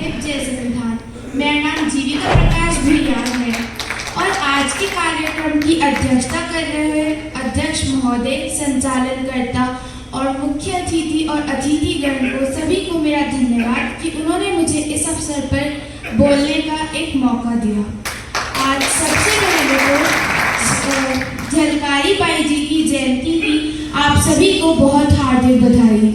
Hip जय संविधान। मेरा नाम जीविका प्रकाश भुइयार है और आज के कार्यक्रम की अध्यक्षता कर रहे अध्यक्ष महोदय, संचालनकर्ता और मुख्य अतिथि और अतिथिगण को सभी को मेरा धन्यवाद कि उन्होंने मुझे इस अवसर पर बोलने का एक मौका दिया। आज सबसे पहले तो झलकारी बाई जी की जयंती की आप सभी को बहुत हार्दिक बधाई।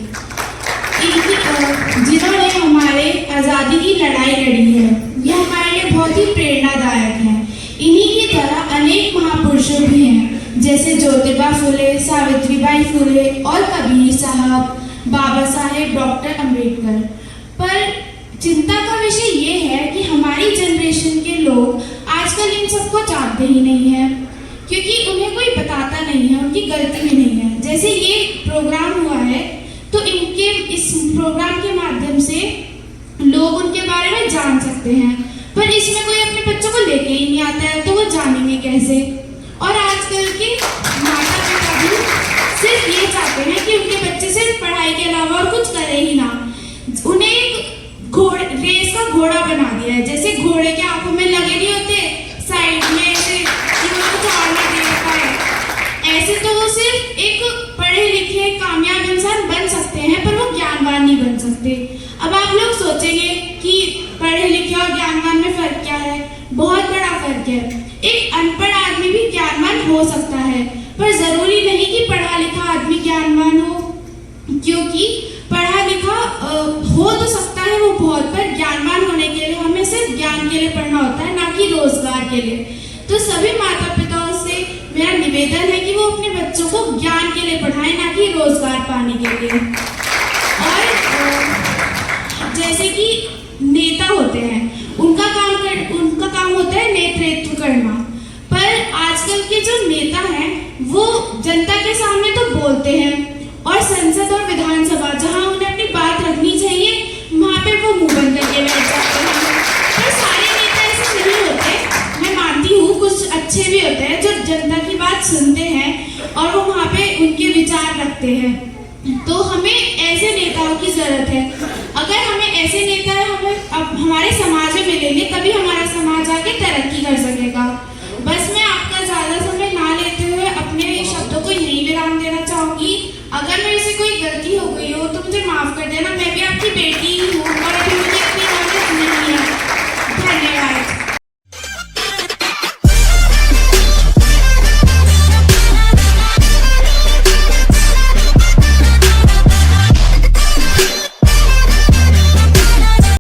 जिन्होंने हमारे आज़ादी की लड़ाई लड़ी है, यह हमारे लिए बहुत ही प्रेरणादायक है। इन्हीं की तरह अनेक महापुरुषों भी हैं, जैसे ज्योतिबा फुले, सावित्रीबाई फुले और कबीर साहब, बाबा साहेब डॉक्टर अम्बेडकर। पर चिंता का विषय ये है कि हमारी जनरेशन के लोग आजकल इन सबको जानते ही नहीं हैं, क्योंकि उन्हें कोई बताता नहीं है, उनकी गलती भी नहीं है। जैसे ये प्रोग्राम हुआ है तो इनके इस प्रोग्राम के माध्यम से लोग उनके बारे में जान सकते हैं, पर इसमें कोई अपने बच्चों को लेके ही नहीं आता है तो वो जानेंगे कैसे। और आजकल के माता पिता भी सिर्फ ये चाहते हैं कि उनके बच्चे सिर्फ पढ़ाई के अलावा और कुछ करे ही ना। उन्हें एक रेस का घोड़ा बना दिया है, जैसे घोड़े के आंखों में लगे नहीं होते साइड में ऐसे कि वो कुछ और ना दे पाए, ऐसे तो वो सिर्फ एक पढ़े लिखे कामयाब इंसान बन सकते हैं, पर वो ज्ञानवान नहीं बन सकते। अब आप लोग सोचेंगे कि पढ़े लिखे और ज्ञानवान में फर्क क्या है? बहुत बड़ा फर्क है। एक अनपढ़ आदमी भी ज्ञानवान हो सकता है, पर जरूरी नहीं कि पढ़ा लिखा आदमी ज्ञानवान हो, क्योंकि पढ़ा लिखा हो तो सकता है वो बहुत, पर ज्ञानवान होने के लिए हमें सिर्फ ज्ञान के लिए पढ़ना होता है, ना कि रोजगार के लिए। तो सभी माता पिताओं से मेरा निवेदन है कि वो अपने बच्चों को ज्ञान के लिए पढ़ाएं, ना कि रोजगार पाने के लिए। और जैसे कि नेता होते हैं, उनका काम होता है नेतृत्व करना, पर आजकल के जो नेता हैं वो जनता के सामने तो बोलते हैं और संसद और विधानसभा जहां उन्हें अपनी बात रखनी चाहिए वहां पे वो मुंह बंद करके बैठ जाते हैं। पर सारे नेता ऐसे नहीं होते, मैं मानती हूँ कुछ अच्छे भी होते हैं जो जनता की बात सुनते हैं और वो वहाँ पे उनके विचार रखते हैं। तो हमें ऐसे नेताओं की जरूरत है। अगर हमें ऐसे नेता हमें अब हमारे समाज में मिलेंगे तभी हमारा समाज आगे तरक्की कर